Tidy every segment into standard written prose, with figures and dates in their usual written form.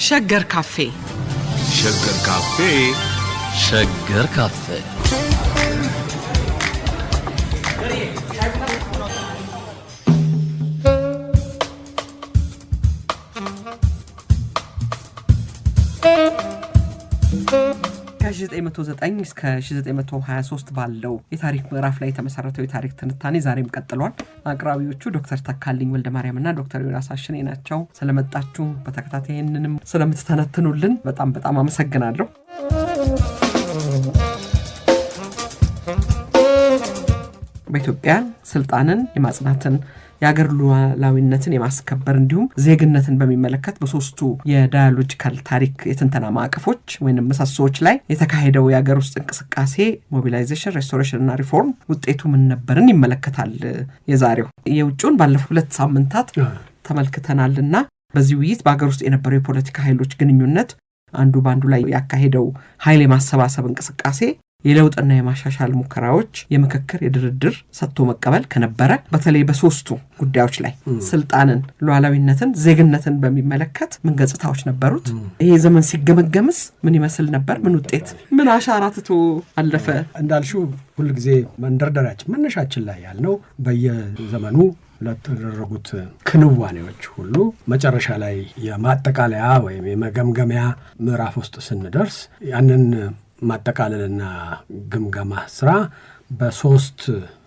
ሸገር ካፌ ሸገር ካፌ ሸገር ካፌ ከ1909 እስከ 1923 ባለው የታሪክ ምዕራፍ ላይ የተመሰረተው የታሪክ ትንታኔ ዛሬም ቀጥሏል። አቅራቢዎቹ ዶክተር ተካልኝ ወልደማርያም እና ዶክተር ዮናስ አሽኔ ናቸው። ስለመጣችሁ በተከታታይ ይህንንም ስለምትተነትኑልን በጣም አመሰግናለሁ። በኢትዮጵያ ስልጣንን የማጽናትን የአገር ሉዓላዊነትን የማስከበር እንዲሁም ዜግነትን በሚመለከት በሶስቱ የዳያሎጂካል ታሪክ የትንተና ማዕቀፎች ወይንም ምሰሶዎች ላይ የተካሄደው የአገር ውስጥ እንቅስቃሴ ሞቢላይዜሽን፣ ሬስቶሬሽን እና ሪፎርም ውጤቱ ምን ነበርን ይመለከታል። የዛሬው የውጭውን ባለፉት 2 ሳምንታት ተመልክተናልና በዚህ ውይይት በአገር ውስጥ የነበረው የፖለቲካ ኃይሎች ግንኙነት አንዱ ባንዱ ላይ ያካሄደው ኃይል የማሰባሰብ እንቅስቃሴ የለውጥና የማሻሻል ሙከራዎች የምክክር የድርድር ሰጥቶ መቀበል ከነበረ በተለይ በሶስቱ ጉዳዮች ላይ ስልጣንን፣ ሉዓላዊነትን፣ ዜግነትን በሚመለከት ምን ገጽታዎች ነበሩት? ይሄ ዘመን ሲገመገምስ ምን ይመስል ነበር? ምን ውጤት ምን አሻራ ትቶ አለፈ? እንዳልሽው ሁሉ ጊዜ መንደርደሪያችን መነሻችን ላይ ያልነው በየዘመኑ ለተደረጉት ክንዋኔዎች ሁሉ መጨረሻ ላይ የማጠቃለያ ወይም የመገምገሚያ ምዕራፍ ውስጥ ስንደርስ ያንን ማጠቃለልና ግምገማ ስራ በሶስት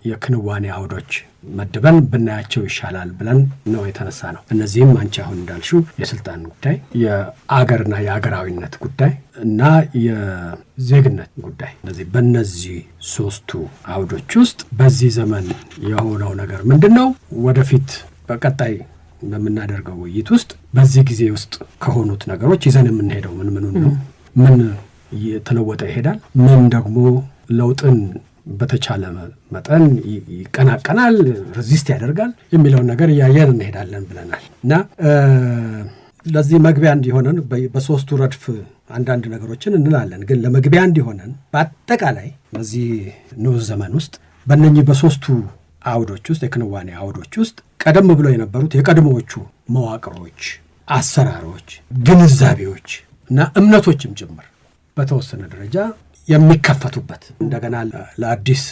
የክንዋኔ አውዶች መድበን ብናያቸው ይሻላል ብለን ነው የተነሳ ነው። እነዚህም አንቺ አሁን እንዳልሽው የስልጣን ጉዳይ፣ የአገርና የአገራዊነት ጉዳይ እና የዜግነት ጉዳይ። በእነዚህ ሶስቱ አውዶች ውስጥ በዚህ ዘመን የሆነው ነገር ምንድነው? ወደፊት በቀጣይ በምናደርገው ውይይት ውስጥ በዚህ ጊዜ ውስጥ ከሆኑት ነገሮች ይዘን የምንሄደው ምን ነው? ምን የተለወጠ ይሄዳል? ምን ደግሞ ለውጥን በተቻለ መጠን ይቀናቀናል፣ ሬዚስት ያደርጋል የሚለውን ነገር እያየን እንሄዳለን ብለናል እና ለዚህ መግቢያ እንዲሆነን በሶስቱ ረድፍ አንዳንድ ነገሮችን እንላለን። ግን ለመግቢያ እንዲሆነን በአጠቃላይ በዚህ ንዑስ ዘመን ውስጥ በእነኚህ በሶስቱ አውዶች ውስጥ የክንዋኔ አውዶች ውስጥ ቀደም ብሎ የነበሩት የቀድሞዎቹ መዋቅሮች፣ አሰራሮች፣ ግንዛቤዎች እና እምነቶችም ጭምር በተወሰነ ደረጃ የሚከፈቱበት እንደገና ለአዲስ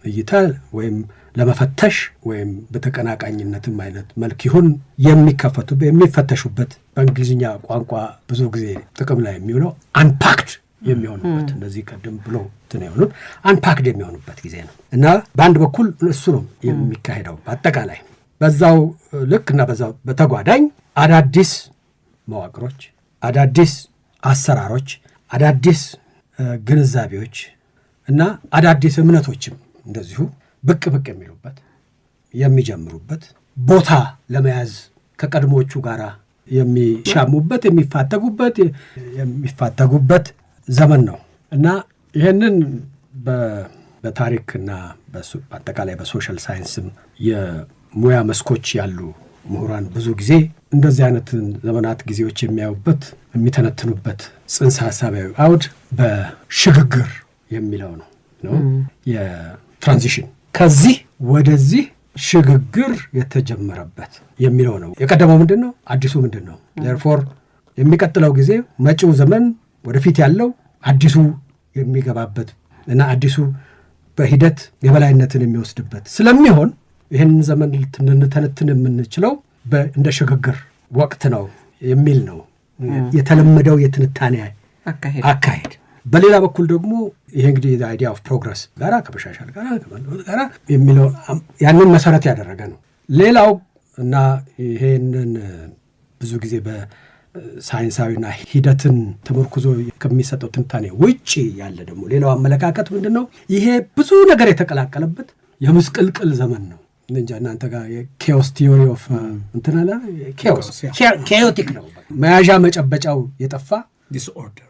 እይታ ወይም ለመፈተሽ ወይም በተቀናቃኝነትም አይነት መልክ ይሁን የሚከፈቱበት የሚፈተሹበት በእንግሊዝኛ ቋንቋ ብዙ ጊዜ ጥቅም ላይ የሚውለው አንፓክድ የሚሆኑበት እነዚህ ቀደም ብሎ የሆኑት አንፓክድ የሚሆኑበት ጊዜ ነው እና በአንድ በኩል እሱ ነው የሚካሄደው። በአጠቃላይ በዛው ልክ እና በዛው በተጓዳኝ አዳዲስ መዋቅሮች፣ አዳዲስ አሰራሮች፣ አዳዲስ ግንዛቤዎች እና አዳዲስ እምነቶችም እንደዚሁ ብቅ የሚሉበት የሚጀምሩበት ቦታ ለመያዝ ከቀድሞቹ ጋር የሚሻሙበት የሚፋተጉበት ዘመን ነው እና ይህንን በታሪክና በአጠቃላይ በሶሻል ሳይንስም የሙያ መስኮች ያሉ ምሁራን ብዙ ጊዜ እንደዚህ አይነት ዘመናት ጊዜዎች የሚያዩበት የሚተነትኑበት ጽንሰ ሐሳባዊ አውድ በሽግግር የሚለው ነው የትራንዚሽን ከዚህ ወደዚህ ሽግግር የተጀመረበት የሚለው ነው። የቀደመው ምንድነው? አዲሱ ምንድነው? therefore የሚቀጥለው ጊዜ መጪው ዘመን ወደፊት ያለው አዲሱ የሚገባበት እና አዲሱ በሂደት የበላይነትን የሚወስድበት ስለሚሆን ይህን ዘመን ልንተነትን የምንችለው እንደ ሽግግር ወቅት ነው የሚል ነው የተለመደው የትንታኔ አካሄድ። በሌላ በኩል ደግሞ ይሄ እንግዲህ the idea of progress ጋራ ከመሻሻል ጋራ የሚለው ያንን መሰረት ያደረገ ነው። ሌላው እና ይሄንን ብዙ ጊዜ በሳይንሳዊና ሂደትን ተመርኩዞ ከሚሰጠው ትንታኔ ውጪ ያለ ደግሞ ሌላው አመለካከት ምንድነው? ይሄ ብዙ ነገር የተቀላቀለበት የምስቅልቅል ዘመን ነው። እንጃ እናንተ ጋር የኬኦስ ቲዮሪ ኦፍ እንትናላ ኬኦቲክ ነው። መያዣ መጨበጫው የጠፋ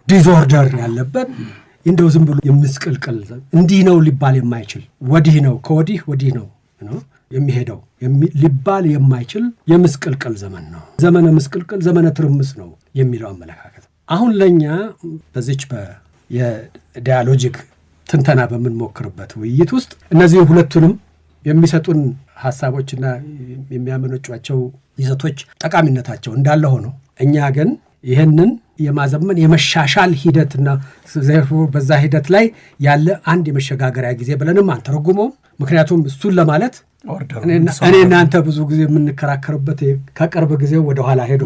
ዲስኦርደር ያለበት እንደው ዝም ብሎ የምስቅልቅል እንዲህ ነው ሊባል የማይችል ወዲህ ነው ከወዲህ ወዲህ ነው የሚሄደው ሊባል የማይችል የምስቅልቅል ዘመን ነው። ዘመነ ምስቅልቅል፣ ዘመነ ትርምስ ነው የሚለው አመለካከት አሁን ለኛ በዚች የዲያሎጂክ ትንተና በምንሞክርበት ውይይት ውስጥ እነዚህ ሁለቱንም የሚሰጡን ሐሳቦችና የሚያመነጯቸው ይዘቶች ጠቃሚነታቸው እንዳለ ሆኖ እኛ ግን ይህንን የማዘመን የመሻሻል ሂደትና በዛ ሂደት ላይ ያለ አንድ የመሸጋገሪያ ጊዜ ብለንም አንተረጉመው። ምክንያቱም እሱን ለማለት እኔ እናንተ ብዙ ጊዜ የምንከራከርበት ከቅርብ ጊዜ ወደኋላ ሄዱ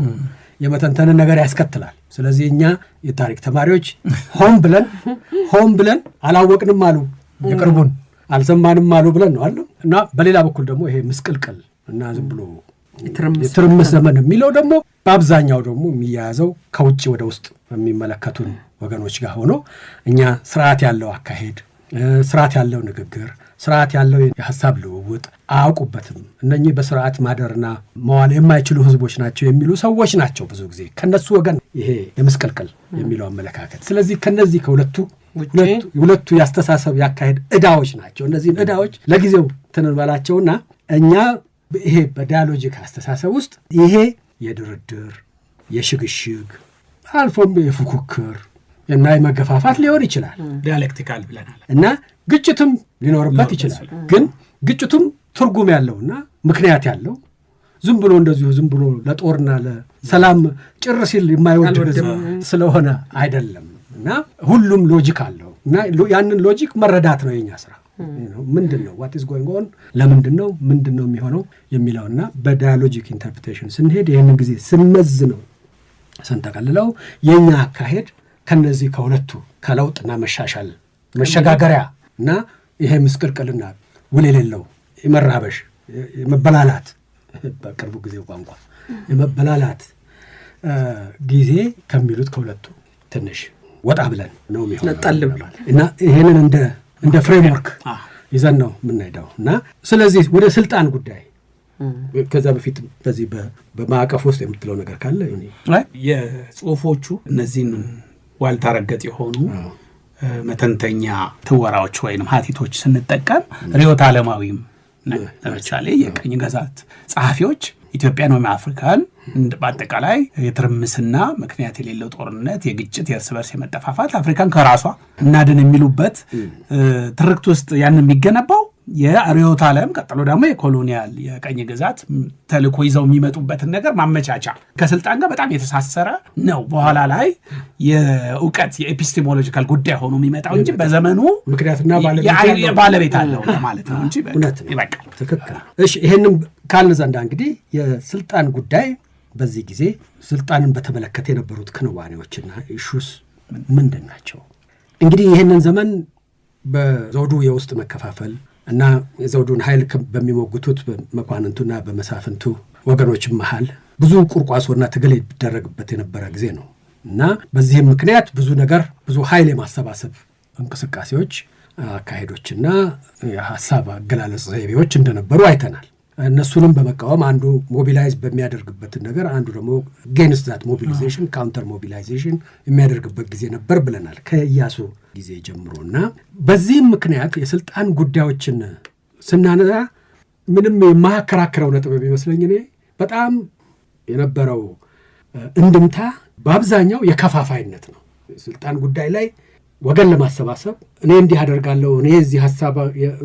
የመተንተንን ነገር ያስከትላል። ስለዚህ እኛ የታሪክ ተማሪዎች ሆን ብለን አላወቅንም አሉ የቅርቡን አልሰማንም አሉ ብለን ነው አለ እና በሌላ በኩል ደግሞ ይሄ ምስቅልቅል እና ዝም ብሎ የትርምስ ዘመን የሚለው ደግሞ በአብዛኛው ደግሞ የሚያያዘው ከውጭ ወደ ውስጥ የሚመለከቱን ወገኖች ጋር ሆኖ እኛ ስርዓት ያለው አካሄድ፣ ስርዓት ያለው ንግግር፣ ስርዓት ያለው የሀሳብ ልውውጥ አያውቁበትም። እነኚህ በስርዓት ማደርና መዋል የማይችሉ ህዝቦች ናቸው የሚሉ ሰዎች ናቸው ብዙ ጊዜ ከነሱ ወገን ይሄ የምስቅልቅል የሚለው አመለካከት። ስለዚህ ከነዚህ ሁለቱ ያስተሳሰብ ያካሄድ ዕዳዎች ናቸው። እነዚህን ዕዳዎች ለጊዜው ትንበላቸውና እኛ ይሄ በዳያሎጂክ አስተሳሰብ ውስጥ ይሄ የድርድር የሽግሽግ አልፎም የፉክክር እና የመገፋፋት ሊሆን ይችላል ዲያሌክቲካል ብለናል እና ግጭትም ሊኖርበት ይችላል። ግን ግጭቱም ትርጉም ያለውና ምክንያት ያለው ዝም ብሎ እንደዚሁ ዝም ብሎ ለጦርና ለሰላም ጭር ሲል የማይወድ ስለሆነ አይደለም እና ሁሉም ሎጂክ አለው እና ያንን ሎጂክ መረዳት ነው የኛ ስራ። ምንድነው what is going on ለምንድነው ምንድነው የሚሆነው የሚለውና በዳያሎጂክ ኢንተርፕሬቴሽን ስንሄድ ይሄንን ጊዜ ስንመዝነው ስንጠቀልለው የኛ አካሄድ ከነዚህ ከሁለቱ ከለውጥና መሻሻል መሸጋገሪያ እና ይሄ ምስቅልቅልና ውል የሌለው የመራበሽ የመበላላት በቅርቡ ጊዜ ቋንቋ የመበላላት ጊዜ ከሚሉት ከሁለቱ ትንሽ ወጣ ብለን ነው የሚሆነው እና ይሄንን እንደ ፍሬምወርክ ይዘን ነው የምንሄደው እና ስለዚህ ወደ ስልጣን ጉዳይ ከዛ በፊት በዚህ በማዕቀፍ ውስጥ የምትለው ነገር ካለ የጽሁፎቹ እነዚህን ዋልታረገጥ የሆኑ መተንተኛ ትወራዎች ወይንም ሀቲቶች ስንጠቀም ርዕዮተ ዓለማዊም ለምሳሌ የቀኝ ግዛት ጸሐፊዎች ኢትዮጵያን ወይም አፍሪካን በአጠቃላይ የትርምስና ምክንያት የሌለው ጦርነት፣ የግጭት፣ የእርስ በርስ የመጠፋፋት አፍሪካን ከራሷ እናድን የሚሉበት ትርክት ውስጥ ያን የሚገነባው የርዕዮተ ዓለም ቀጥሎ ደግሞ የኮሎኒያል የቀኝ ግዛት ተልዕኮ ይዘው የሚመጡበትን ነገር ማመቻቻ ከስልጣን ጋር በጣም የተሳሰረ ነው። በኋላ ላይ የእውቀት የኤፒስቴሞሎጂካል ጉዳይ ሆኖ የሚመጣው እንጂ በዘመኑ ምክንያትና ባለቤት አለው ማለት ነው እንጂ ይበቃል። ትክክል። እሺ ይሄንን ካልን ዘንዳ እንግዲህ የስልጣን ጉዳይ በዚህ ጊዜ ስልጣንን በተመለከተ የነበሩት ክንዋኔዎችና ኢሹስ ምንድን ናቸው? እንግዲህ ይሄንን ዘመን በዘውዱ የውስጥ መከፋፈል እና የዘውዱን ኃይል በሚሞግቱት በመኳንንቱና በመሳፍንቱ ወገኖች መሃል ብዙ ቁርቋሶና ትግል ይደረግበት የነበረ ጊዜ ነው እና በዚህም ምክንያት ብዙ ኃይል የማሰባሰብ እንቅስቃሴዎች፣ አካሄዶችና የሐሳብ አገላለጽ ዘይቤዎች እንደነበሩ አይተናል። እነሱንም በመቃወም አንዱ ሞቢላይዝ በሚያደርግበትን ነገር አንዱ ደግሞ ጌንስት ዛት ሞቢላይዜሽን ካውንተር ሞቢላይዜሽን የሚያደርግበት ጊዜ ነበር ብለናል ከኢያሱ ጊዜ ጀምሮና በዚህም ምክንያት የስልጣን ጉዳዮችን ስናነሳ ምንም የማያከራክረው ነጥብ የሚመስለኝ እኔ በጣም የነበረው እንድምታ በአብዛኛው የከፋፋይነት ነው። የስልጣን ጉዳይ ላይ ወገን ለማሰባሰብ እኔ እንዲህ አደርጋለሁ፣ እኔ እዚህ ሐሳብ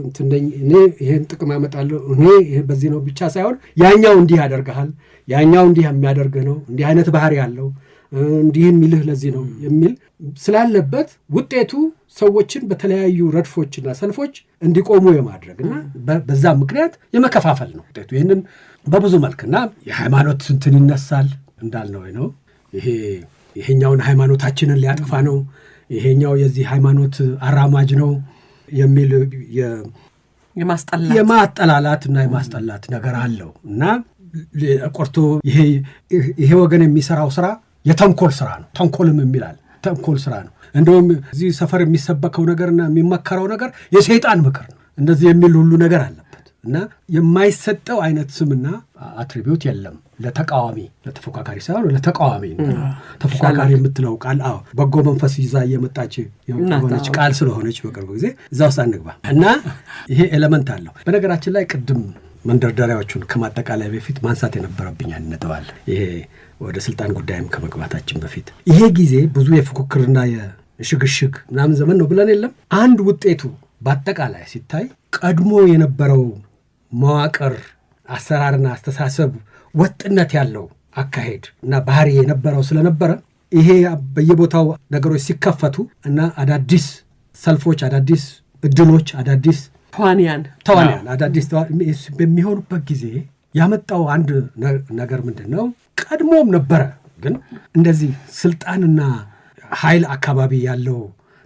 እንትነኝ፣ እኔ ይሄን ጥቅም አመጣለሁ፣ እኔ ይሄ በዚህ ነው ብቻ ሳይሆን ያኛው እንዲህ ያደርጋል፣ ያኛው እንዲህ የሚያደርግህ ነው፣ እንዲህ አይነት ባህሪ ያለው እንዲህ የሚልህ ለዚህ ነው የሚል ስላለበት ውጤቱ ሰዎችን በተለያዩ ረድፎችና ሰልፎች እንዲቆሙ የማድረግና በዛ ምክንያት የመከፋፈል ነው ውጤቱ። ይሄንን በብዙ መልክና የሃይማኖት እንትን ይነሳል እንዳልነው ነው። ይሄኛውን ሃይማኖታችንን ሊያጠፋ ነው፣ ይሄኛው የዚህ ሃይማኖት አራማጅ ነው የሚል የማጠላላትና የማስጠላት ነገር አለው እና ቆርቶ ይሄ ወገን የሚሰራው ስራ የተንኮል ስራ ነው። ተንኮልም የሚላል ተንኮል ስራ ነው። እንደውም እዚህ ሰፈር የሚሰበከው ነገርና የሚመከረው ነገር የሰይጣን ምክር ነው እንደዚህ የሚል ሁሉ ነገር አለበት እና የማይሰጠው አይነት ስምና አትሪቢዩት የለም ለተቃዋሚ ለተፎካካሪ ሳይሆን ለተቃዋሚ ተፎካካሪ የምትለው ቃል በጎ መንፈስ ይዛ የመጣች የሆነች ቃል ስለሆነች በቅርብ ጊዜ እዛው ሳንግባ እና ይሄ ኤሌመንት አለው። በነገራችን ላይ ቅድም መንደርደሪያዎቹን ከማጠቃላይ በፊት ማንሳት የነበረብኝ ነጥባል ይሄ ወደ ስልጣን ጉዳይም ከመግባታችን በፊት ይሄ ጊዜ ብዙ የፉክክርና የሽግሽግ ምናምን ዘመን ነው ብለን የለም። አንድ ውጤቱ በአጠቃላይ ሲታይ ቀድሞ የነበረው መዋቅር አሰራርና አስተሳሰብ ወጥነት ያለው አካሄድ እና ባህሪ የነበረው ስለነበረ ይሄ በየቦታው ነገሮች ሲከፈቱ እና አዳዲስ ሰልፎች፣ አዳዲስ እድሎች፣ አዳዲስ ተዋንያን አዳዲስ በሚሆኑበት ጊዜ ያመጣው አንድ ነገር ምንድነው? ቀድሞም ነበረ፣ ግን እንደዚህ ስልጣንና ኃይል አካባቢ ያለው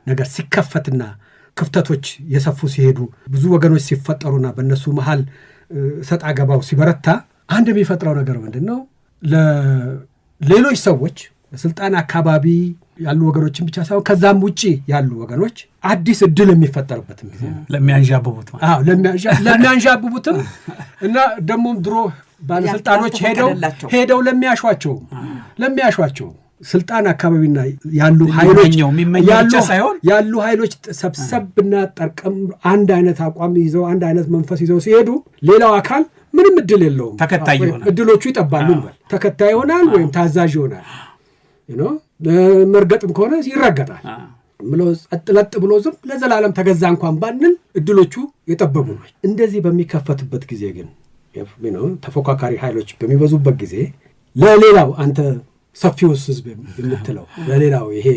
ነገር ሲከፈትና ክፍተቶች የሰፉ ሲሄዱ ብዙ ወገኖች ሲፈጠሩና በእነሱ መሃል ሰጣ ገባው ሲበረታ አንድ የሚፈጥረው ነገር ምንድነው? ለሌሎች ሰዎች በስልጣን አካባቢ ያሉ ወገኖችን ብቻ ሳይሆን ከዛም ውጪ ያሉ ወገኖች አዲስ እድል የሚፈጠርበትም ጊዜ ነው። ለሚያንዣብቡትም እና ደግሞም ድሮ ባለስልጣኖች ሄደው ለሚያሿቸው ስልጣን አካባቢና ያሉ ኃይሎች ሰብሰብና ጠርቀም አንድ አይነት አቋም ይዘው አንድ አይነት መንፈስ ይዘው ሲሄዱ ሌላው አካል ምንም እድል የለውም። ተከታይ ይሆናል። እድሎቹ ይጠባሉ። ተከታይ ይሆናል ወይም ታዛዥ ይሆናል። መርገጥም ከሆነ ይረገጣል ብሎ ጸጥለጥ ብሎ ዝም ለዘላለም ተገዛ እንኳን ባንል እድሎቹ የጠበቡ ነው። እንደዚህ በሚከፈትበት ጊዜ ግን ተፎካካሪ ኃይሎች በሚበዙበት ጊዜ ለሌላው አንተ ሰፊው ህዝብ የምትለው ለሌላው ይሄ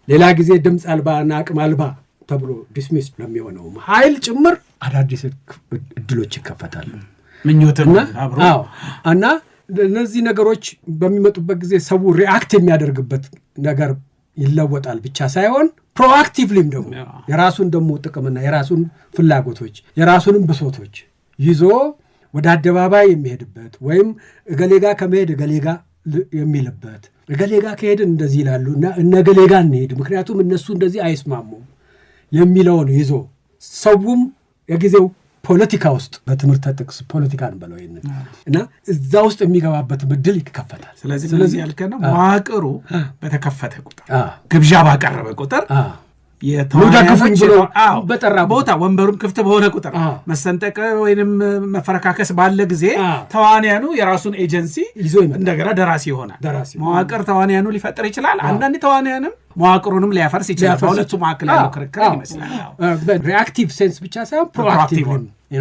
ሌላ ጊዜ ድምፅ አልባና አቅም አልባ ተብሎ ዲስሚስ ለሚሆነው ኃይል ጭምር አዳዲስ እድሎች ይከፈታሉ። ምኞትና አብሮ እና እነዚህ ነገሮች በሚመጡበት ጊዜ ሰው ሪአክት የሚያደርግበት ነገር ይለወጣል ብቻ ሳይሆን ፕሮአክቲቭሊም ደግሞ የራሱን ደግሞ ጥቅምና የራሱን ፍላጎቶች የራሱንም ብሶቶች ይዞ ወደ አደባባይ የሚሄድበት ወይም እገሌጋ ከመሄድ እገሌጋ የሚልበት እገሌጋ ከሄድን እንደዚህ ይላሉና እነገሌጋ እንሄድ ምክንያቱም እነሱ እንደዚህ አይስማሙም የሚለውን ይዞ ሰውም የጊዜው ፖለቲካ ውስጥ በትምህርት ጥቅስ ፖለቲካን በለው እና እዛ ውስጥ የሚገባበት እድል ይከፈታል። ስለዚህ ያልከነው መዋቅሩ በተከፈተ ቁጥር ግብዣ ባቀረበ ቁጥር የተዋናዮች በጠራ ቦታ ወንበሩም ክፍት በሆነ ቁጥር መሰንጠቅ ወይንም መፈረካከስ ባለ ጊዜ ተዋናያኑ የራሱን ኤጀንሲ ይዞ እንደገና ደራሲ ይሆናል። መዋቅር ተዋናያኑ ሊፈጥር ይችላል። አንዳንድ ተዋናያንም መዋቅሩንም ሊያፈርስ ይችላል። በሁለቱ መካከል ያለው ክርክር ይመስላል። ሪአክቲቭ ሴንስ ብቻ ሳይሆን ፕሮአክቲቭ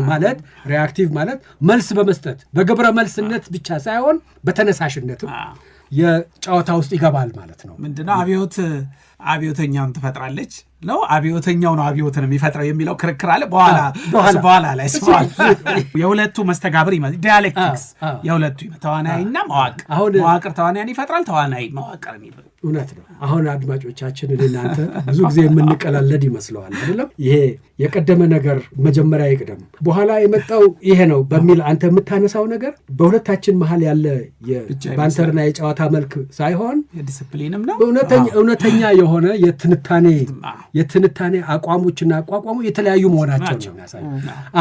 ማለት ሪአክቲቭ ማለት መልስ በመስጠት በግብረ መልስነት ብቻ ሳይሆን በተነሳሽነትም የጨዋታ ውስጥ ይገባል ማለት ነው። ምንድነው አብዮተኛውን ትፈጥራለች ነው አብዮተኛው ነው አብዮትን የሚፈጥረው የሚለው ክርክር አለ። በኋላ ላይ የሁለቱ መስተጋብር ዲያሌክቲክስ የሁለቱ ተዋናይና መዋቅር ተዋናይን ይፈጥራል። ተዋናይ መዋቅር ይፈጥራል። እውነት ነው። አሁን አድማጮቻችን እናንተ ብዙ ጊዜ የምንቀላለድ ይመስለዋል አይደለም? ይሄ የቀደመ ነገር መጀመሪያ ይቅደም በኋላ የመጣው ይሄ ነው በሚል አንተ የምታነሳው ነገር በሁለታችን መሃል ያለ የባንተርና የጨዋታ መልክ ሳይሆን የዲሲፕሊንም ነው እውነተኛ የሆነ የትንታኔ አቋሞችና አቋቋሙ የተለያዩ መሆናቸው ነው የሚያሳየው።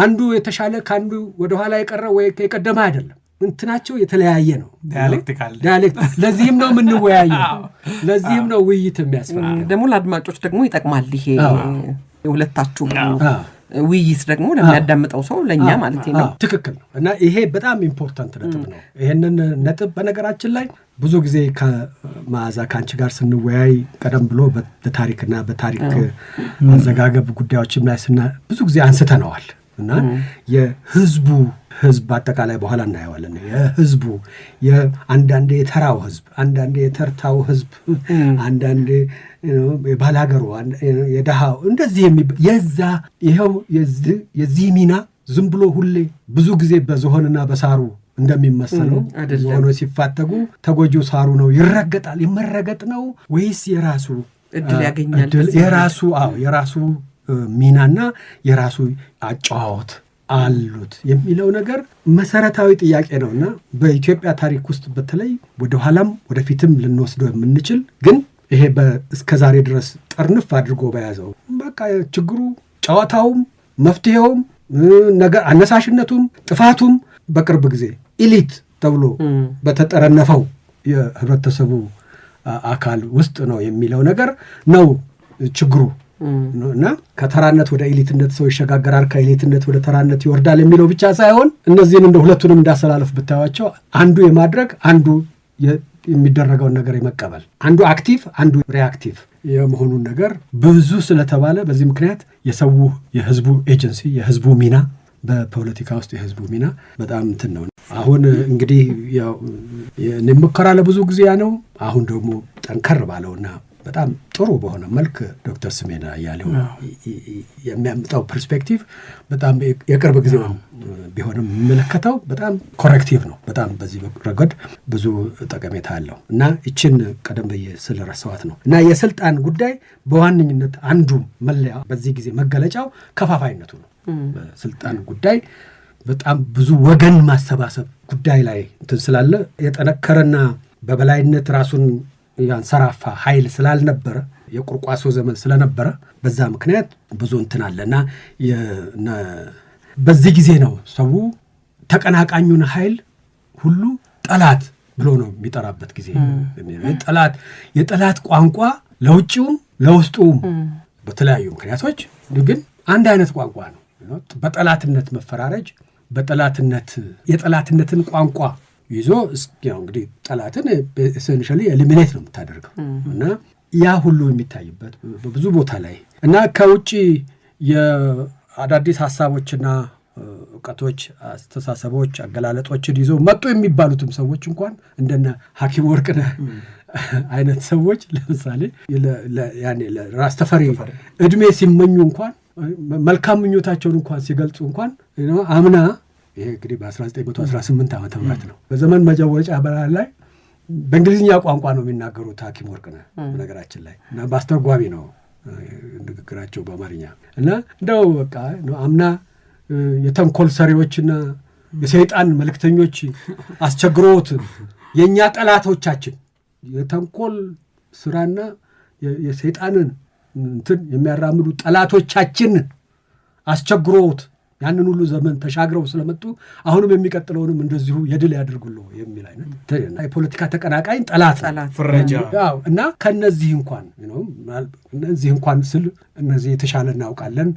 አንዱ የተሻለ ካንዱ ወደ ኋላ የቀረ ወይ የቀደመ አይደለም። እንትናቸው የተለያየ ነው። ዳያሌክቲካል ለዚህም ነው የምንወያየው። ለዚህም ነው ውይይት የሚያስፈልገው። ደግሞ ለአድማጮች ደግሞ ይጠቅማል። ይሄ የሁለታችሁ ውይይት ደግሞ ለሚያዳምጠው ሰው ለኛ ማለት ነው። ትክክል ነው። እና ይሄ በጣም ኢምፖርታንት ነጥብ ነው። ይሄንን ነጥብ በነገራችን ላይ ብዙ ጊዜ ከመዓዛ ካንቺ ጋር ስንወያይ ቀደም ብሎ በታሪክና በታሪክ አዘጋገብ ጉዳዮችም ላይ ብዙ ጊዜ አንስተነዋል። እና ህዝብ አጠቃላይ በኋላ እናየዋለን። የህዝቡ አንዳንዴ የተራው ህዝብ፣ አንዳንዴ የተርታው ህዝብ፣ አንዳንዴ የባላገሩ የደሃው እንደዚህ የዚህ ሚና ዝም ብሎ ሁሌ ብዙ ጊዜ በዝሆንና በሳሩ እንደሚመስለው ዝሆኖች ሲፋተጉ ተጎጂው ሳሩ ነው። ይረገጣል። ይመረገጥ ነው ወይስ የራሱ እድል ያገኛል? የራሱ ሚናና የራሱ አጫዋወት አሉት የሚለው ነገር መሰረታዊ ጥያቄ ነውና በኢትዮጵያ ታሪክ ውስጥ በተለይ ወደ ኋላም ወደፊትም ልንወስደው የምንችል ግን ይሄ እስከ ዛሬ ድረስ ጠርንፍ አድርጎ በያዘው በቃ ችግሩ ጨዋታውም መፍትሄውም ነገር አነሳሽነቱም ጥፋቱም በቅርብ ጊዜ ኢሊት ተብሎ በተጠረነፈው የህብረተሰቡ አካል ውስጥ ነው የሚለው ነገር ነው ችግሩ። እና ከተራነት ወደ ኤሊትነት ሰው ይሸጋገራል፣ ከኤሊትነት ወደ ተራነት ይወርዳል የሚለው ብቻ ሳይሆን እነዚህን እንደ ሁለቱንም እንዳሰላለፍ ብታዩዋቸው አንዱ የማድረግ አንዱ የሚደረገውን ነገር የመቀበል አንዱ አክቲቭ አንዱ ሪአክቲቭ የመሆኑን ነገር ብዙ ስለተባለ በዚህ ምክንያት የህዝቡ ኤጀንሲ የህዝቡ ሚና በፖለቲካ ውስጥ የህዝቡ ሚና በጣም እንትን ነው። አሁን እንግዲህ ያው የሙከራ ለብዙ ጊዜ ነው። አሁን ደግሞ ጠንከር ባለውና በጣም ጥሩ በሆነ መልክ ዶክተር ስሜን አያሌው የሚያመጣው ፐርስፔክቲቭ በጣም የቅርብ ጊዜ ቢሆንም የሚመለከተው በጣም ኮሬክቲቭ ነው። በጣም በዚህ ረገድ ብዙ ጠቀሜታ አለው እና እችን ቀደም ብዬ ስለረሳኋት ነው እና የስልጣን ጉዳይ በዋነኝነት አንዱ መለያ በዚህ ጊዜ መገለጫው ከፋፋይነቱ ነው። በስልጣን ጉዳይ በጣም ብዙ ወገን ማሰባሰብ ጉዳይ ላይ እንትን ስላለ የጠነከረና በበላይነት ራሱን ያንሰራፋ ኃይል ስላልነበረ የቁርቋሶ ዘመን ስለነበረ በዛ ምክንያት ብዙ እንትን አለና በዚህ ጊዜ ነው ሰው ተቀናቃኙን ኃይል ሁሉ ጠላት ብሎ ነው የሚጠራበት ጊዜ። የጠላት ቋንቋ ለውጭውም ለውስጡም በተለያዩ ምክንያቶች ግን አንድ አይነት ቋንቋ ነው። በጠላትነት መፈራረጅ የጠላትነትን ቋንቋ ይዞ ያው እንግዲህ ጠላትን ኤሰንሻሊ ኤሊሚኔት ነው የምታደርገው እና ያ ሁሉ የሚታይበት በብዙ ቦታ ላይ እና ከውጪ የአዳዲስ ሐሳቦችና እውቀቶች፣ አስተሳሰቦች፣ አገላለጦችን ይዞ መጡ የሚባሉትም ሰዎች እንኳን እንደነ ሐኪም ወርቅነህ አይነት ሰዎች ለምሳሌ ያኔ ለራስ ተፈሪ እድሜ ሲመኙ እንኳን መልካም ምኞታቸውን እንኳን ሲገልጹ እንኳን አምና ይሄ እንግዲህ በ1918 ዓመተ ምህረት ነው በዘመን መጀወጫ በላይ ላይ በእንግሊዝኛ ቋንቋ ነው የሚናገሩት ሐኪም ወርቅነህ በነገራችን ላይ እና በአስተርጓሚ ነው ንግግራቸው በአማርኛ እና እንደው በቃ አምና የተንኮል ሰሪዎችና የሰይጣን መልእክተኞች አስቸግሮት የኛ ጠላቶቻችን የተንኮል ስራና የሰይጣንን እንትን የሚያራምዱ ጠላቶቻችን አስቸግሮት ያንን ሁሉ ዘመን ተሻግረው ስለመጡ አሁንም የሚቀጥለውንም እንደዚሁ የድል ያድርጉልዎ የሚል አይነት የፖለቲካ ተቀናቃኝ ጠላት ፍረጃ እና ከነዚህ እንኳን ስል እነዚህ የተሻለ እናውቃለን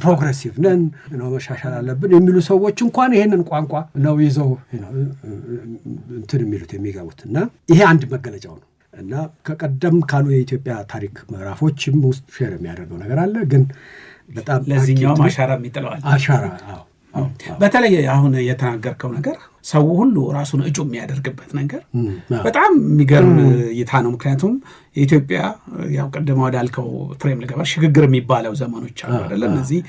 ፕሮግሬሲቭ ነን መሻሻል አለብን የሚሉ ሰዎች እንኳን ይሄንን ቋንቋ ነው ይዘው እንትን የሚሉት የሚገቡት እና ይሄ አንድ መገለጫው ነው እና ከቀደም ካሉ የኢትዮጵያ ታሪክ ምዕራፎችም ውስጥ ሼር የሚያደርገው ነገር አለ ግን በጣም ለዚህኛው አሻራ የሚጥለዋል አሻራ በተለይ አሁን የተናገርከው ነገር ሰው ሁሉ ራሱን እጩ የሚያደርግበት ነገር በጣም የሚገርም እይታ ነው። ምክንያቱም የኢትዮጵያ ያው ቀደም ወዳልከው ፍሬም ልገባ ሽግግር የሚባለው ዘመኖች አሉ አይደል? እነዚህ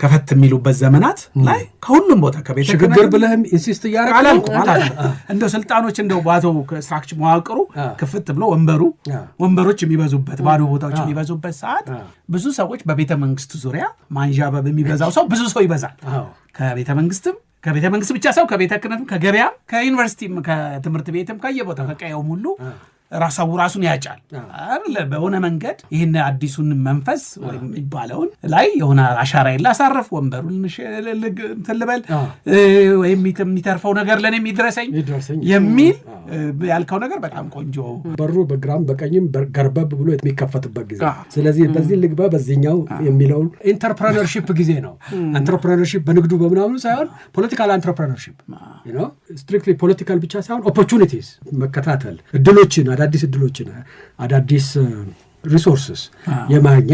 ከፈት የሚሉበት ዘመናት ላይ ከሁሉም ቦታ ከቤተ ሽግግር ብለህም ኢንሲስት ያደርጋል እንደው ስልጣኖች እንደው ባቶ ስትራክቸር መዋቅሩ ከፈት ብሎ ወንበሮች የሚበዙበት ባዶ ቦታዎች የሚበዙበት ሰዓት ብዙ ሰዎች በቤተ መንግስት ዙሪያ ማንዣበብ የሚበዛው ሰው ብዙ ሰው ይበዛል። ከቤተ መንግስት ብቻ ሰው ከቤተ ክህነትም ከገበያም ከዩኒቨርሲቲም ከትምህርት ቤትም ከየቦታው ከቀየውም ሁሉ ራሱን ያጫል አይደል? በሆነ መንገድ ይህን አዲሱን መንፈስ ወይም የሚባለውን ላይ የሆነ አሻራ ላሳርፍ ወንበሩን ትልበል ወይም የሚተርፈው ነገር ለኔ የሚድረሰኝ የሚል ያልከው ነገር በጣም ቆንጆ በሩ በግራም በቀኝም ገርበብ ብሎ የሚከፈትበት ጊዜ ስለዚህ በዚህ ልግባ በዚህኛው የሚለው ኢንተርፕረነርሺፕ ጊዜ ነው። ኢንተርፕረነርሺፕ በንግዱ በምናምኑ ሳይሆን ፖለቲካል ኢንተርፕረነርሺፕ ስትሪክትሊ ፖለቲካል ብቻ ሳይሆን ኦፖርቹኒቲስ መከታተል እድሎችን አዳዲስ ሪሶርስስ የማግኛ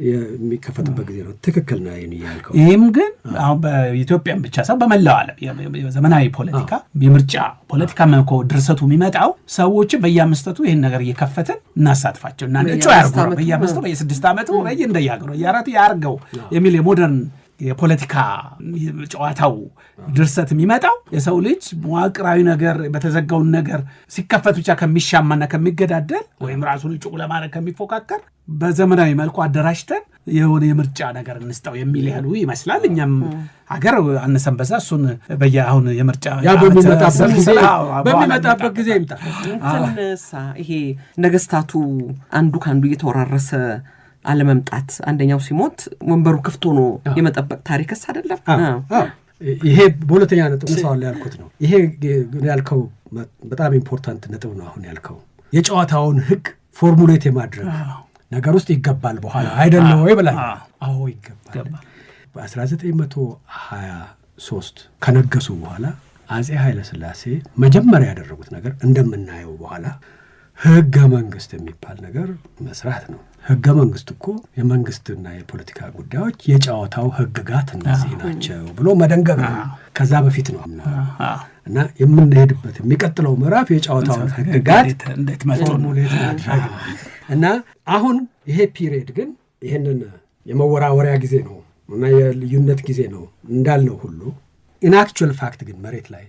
የሚከፈትበት ጊዜ ነው። ትክክል ነው ያልከው። ይህም ግን አሁን በኢትዮጵያም ብቻ ሳይሆን በመላው ዓለም የዘመናዊ ፖለቲካ የምርጫ ፖለቲካ መኮ ድርሰቱ የሚመጣው ሰዎችን በየአምስቱ ይህን ነገር እየከፈትን እናሳትፋቸው እና እጩ ያርጉ በየአምስቱ በየ6 ዓመቱ እንደያገሩ ያራቱ ያርገው የሚል የሞደርን የፖለቲካ ጨዋታው ድርሰት የሚመጣው የሰው ልጅ መዋቅራዊ ነገር በተዘጋውን ነገር ሲከፈት ብቻ ከሚሻማና ከሚገዳደል ወይም ራሱን እጩ ለማድረግ ከሚፎካከር በዘመናዊ መልኩ አደራጅተን የሆነ የምርጫ ነገር እንስጠው የሚል ያሉ ይመስላል። እኛም ሀገር አነሰንበዛ እሱን አሁን የምርጫ በሚመጣበት ጊዜ ይምጣ ትንሳ ይሄ ነገስታቱ አንዱ ካንዱ እየተወራረሰ አለመምጣት አንደኛው ሲሞት ወንበሩ ክፍት ሆኖ የመጠበቅ ታሪክስ አይደለም? ይሄ በሁለተኛ ነጥብ ሰዋል ያልኩት ነው። ይሄ ያልከው በጣም ኢምፖርታንት ነጥብ ነው። አሁን ያልከው የጨዋታውን ህግ ፎርሙሌት የማድረግ ነገር ውስጥ ይገባል በኋላ አይደለም ወይ ብላ አዎ ይገባል። በ1923 ከነገሱ በኋላ አጼ ኃይለ ሥላሴ መጀመሪያ ያደረጉት ነገር እንደምናየው በኋላ ህገ መንግስት የሚባል ነገር መስራት ነው። ህገ መንግስት እኮ የመንግስትና የፖለቲካ ጉዳዮች የጨዋታው ህግጋት እነዚህ ናቸው ብሎ መደንገግ ነው። ከዛ በፊት ነው እና የምንሄድበት የሚቀጥለው ምዕራፍ የጨዋታው ህግጋት እንዴት መጥቶ ነው እና አሁን ይሄ ፒሪየድ ግን ይሄንን የመወራወሪያ ጊዜ ነው እና የልዩነት ጊዜ ነው እንዳልነው ሁሉ ኢን አክቹዋል ፋክት ግን መሬት ላይ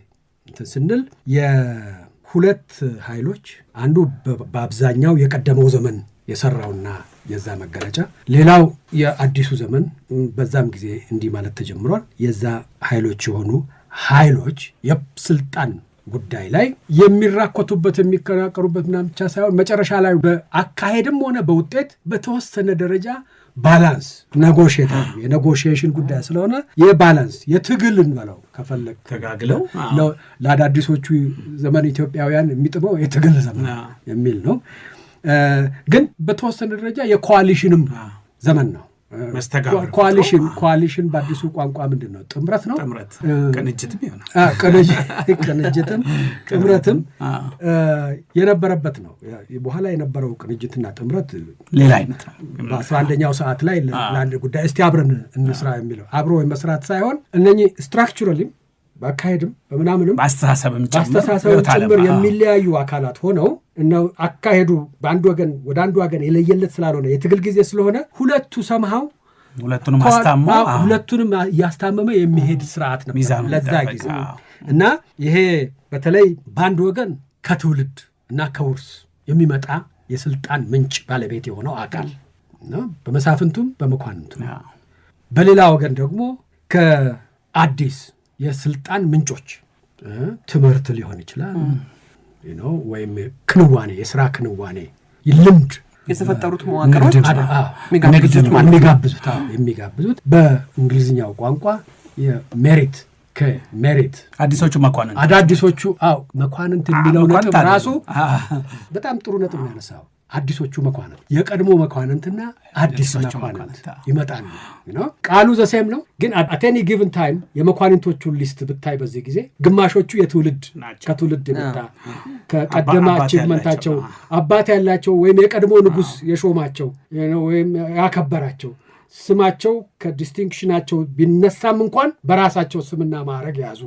እንትን ስንል የሁለት ኃይሎች አንዱ በአብዛኛው የቀደመው ዘመን የሰራውና የዛ መገለጫ፣ ሌላው የአዲሱ ዘመን በዛም ጊዜ እንዲህ ማለት ተጀምሯል። የዛ ኃይሎች የሆኑ ኃይሎች የስልጣን ጉዳይ ላይ የሚራኮቱበት የሚከራከሩበት ምናምን ብቻ ሳይሆን መጨረሻ ላይ በአካሄድም ሆነ በውጤት በተወሰነ ደረጃ ባላንስ የኔጎሽዬሽን ጉዳይ ስለሆነ የባላንስ የትግል እንበለው ከፈለግ ተጋግለው ለአዳዲሶቹ ዘመን ኢትዮጵያውያን የሚጥመው የትግል ዘመን የሚል ነው። ግን በተወሰነ ደረጃ የኮአሊሽንም ዘመን ነው። ኮአሊሽን በአዲሱ ቋንቋ ምንድን ነው? ጥምረት ነው። ቅንጅትም ይሆናል። ቅንጅትም ጥምረትም የነበረበት ነው። በኋላ የነበረው ቅንጅትና ጥምረት ሌላ አይነት ነው። በ11ኛው ሰዓት ላይ ለአንድ ጉዳይ እስቲ አብረን እንስራ የሚለው አብሮ መስራት ሳይሆን እነኚህ ስትራክቸራሊም በአካሄድም በምናምንም በአስተሳሰብም ጭምር የሚለያዩ አካላት ሆነው እነው አካሄዱ በአንድ ወገን ወደ አንዱ ወገን የለየለት ስላልሆነ የትግል ጊዜ ስለሆነ ሁለቱ ሰምሃው ሁለቱንም እያስታመመ የሚሄድ ስርዓት ነበር ለዛ ጊዜ እና ይሄ በተለይ በአንድ ወገን ከትውልድ እና ከውርስ የሚመጣ የስልጣን ምንጭ ባለቤት የሆነው አካል ነው በመሳፍንቱም በመኳንንቱም፣ በሌላ ወገን ደግሞ ከአዲስ የስልጣን ምንጮች ትምህርት ሊሆን ይችላል ወይም ክንዋኔ የሥራ ክንዋኔ ልምድ የተፈጠሩት መዋቅሮች የሚጋብዙት በእንግሊዝኛው ቋንቋ የሜሪት አዳዲሶቹ መኳንንት የሚለው ነጥብ ራሱ በጣም ጥሩ ነጥብ ነው ያነሳው። አዲሶቹ መኳንንት የቀድሞ መኳንንትና አዲስ መኳንንት ይመጣሉ ነው ቃሉ ዘሴም ነው። ግን at any given time የመኳንንቶቹን ሊስት ብታይ በዚህ ጊዜ ግማሾቹ ከትውልድ የመጣ ከቀደማ አቺቭመንታቸው አባት ያላቸው ወይም የቀድሞ ንጉስ የሾማቸው ወይም ያከበራቸው ስማቸው ከዲስቲንክሽናቸው ቢነሳም እንኳን በራሳቸው ስምና ማዕረግ ያዙ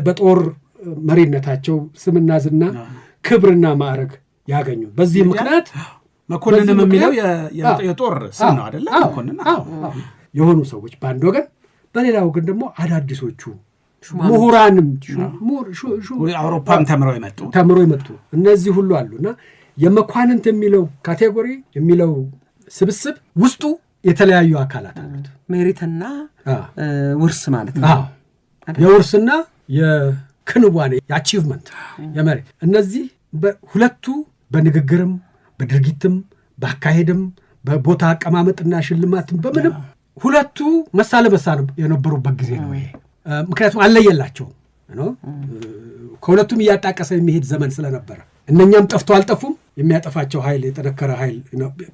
በጦር መሪነታቸው ስምና ዝና ክብርና ማዕረግ ያገኙ። በዚህ ምክንያት መኮንንም የሚለው የጦር ስም ነው አይደለ? መኮንን የሆኑ ሰዎች በአንድ ወገን፣ በሌላ ወገን ደግሞ አዳዲሶቹ ምሁራንም አውሮፓም ተምረው የመጡ እነዚህ ሁሉ አሉና የመኳንንት የሚለው ካቴጎሪ የሚለው ስብስብ ውስጡ የተለያዩ አካላት አሉት። ሜሪትና ውርስ ማለት ነው። የውርስና የክንዋኔ የአቺቭመንት የመሬት እነዚህ በሁለቱ በንግግርም በድርጊትም በአካሄድም በቦታ አቀማመጥና ሽልማትም በምንም ሁለቱ መሳ ለመሳ የነበሩበት ጊዜ ነው ይሄ። ምክንያቱም አለየላቸውም ከሁለቱም እያጣቀሰ የሚሄድ ዘመን ስለነበረ እነኛም ጠፍቶ አልጠፉም። የሚያጠፋቸው ኃይል የጠነከረ ኃይል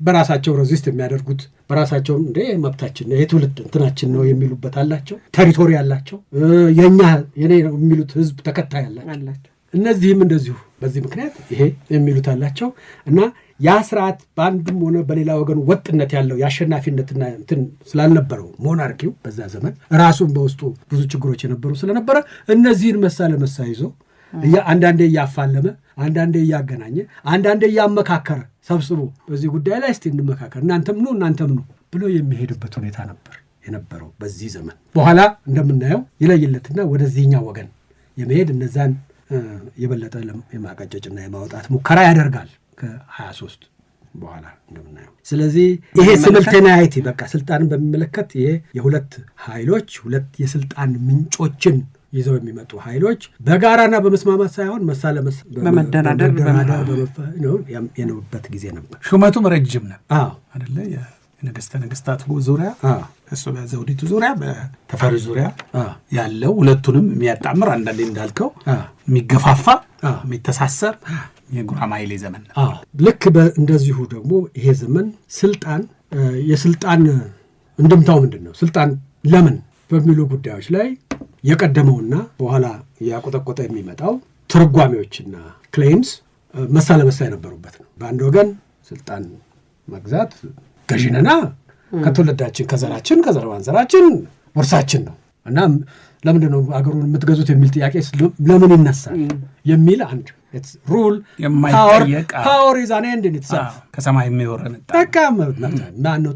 በራሳቸው ሬዚስት የሚያደርጉት በራሳቸው እንደ መብታችን የትውልድ እንትናችን ነው የሚሉበት አላቸው። ቴሪቶሪ አላቸው። የኛ የኔ ነው የሚሉት ህዝብ ተከታይ አላቸው። እነዚህም እንደዚሁ በዚህ ምክንያት ይሄ የሚሉት አላቸው እና ያ ስርዓት በአንድም ሆነ በሌላ ወገን ወጥነት ያለው የአሸናፊነትና እንትን ስላልነበረው ሞናርኪው በዛ ዘመን ራሱን በውስጡ ብዙ ችግሮች የነበሩ ስለነበረ እነዚህን መሳ ለመሳ ይዞ አንዳንዴ እያፋለመ አንዳንዴ እያገናኘ አንዳንዴ እያመካከረ ሰብስቦ በዚህ ጉዳይ ላይ እስቲ እንመካከር እናንተም ነው ብሎ የሚሄድበት ሁኔታ ነበር የነበረው በዚህ ዘመን። በኋላ እንደምናየው ይለይለትና ወደዚህኛው ወገን የመሄድ እነዛን የበለጠ የማቀጨጭና የማውጣት ሙከራ ያደርጋል ከ23 በኋላ እንደምናየው። ስለዚህ ይሄ ሲምልቴኒቲ በቃ ስልጣንን በሚመለከት ይሄ የሁለት ኃይሎች ሁለት የስልጣን ምንጮችን ይዘው የሚመጡ ኃይሎች በጋራና በመስማማት ሳይሆን በመደራደር የነበበት ጊዜ ነበር። ሹመቱም ረጅም ነበር አይደለ? የነገስታት ዙሪያ እሱ በዘውዲቱ ዙሪያ በተፈሪ ዙሪያ ያለው ሁለቱንም የሚያጣምር አንዳንዴ እንዳልከው የሚገፋፋ የሚተሳሰር የጉራማይሌ ዘመን ነው። ልክ እንደዚሁ ደግሞ ይሄ ዘመን የስልጣን እንድምታው ምንድን ነው፣ ስልጣን ለምን በሚሉ ጉዳዮች ላይ የቀደመውና በኋላ ያቆጠቆጠ የሚመጣው ትርጓሜዎችና ክሌምስ መሳ ለመሳ የነበሩበት ነው። በአንድ ወገን ስልጣን መግዛት ገዥነና ከትውልዳችን ከዘራችን ከዘረባንዘራችን ውርሳችን ነው እና ለምንድን ነው አገሩን የምትገዙት የሚል ጥያቄ ለምን ይነሳል የሚል አንድ ሩል ፓወር ኢዝ አን ኤንድ ኢን ኢትሰልፍ ከሰማይ የሚወረን በቃ ማን ነው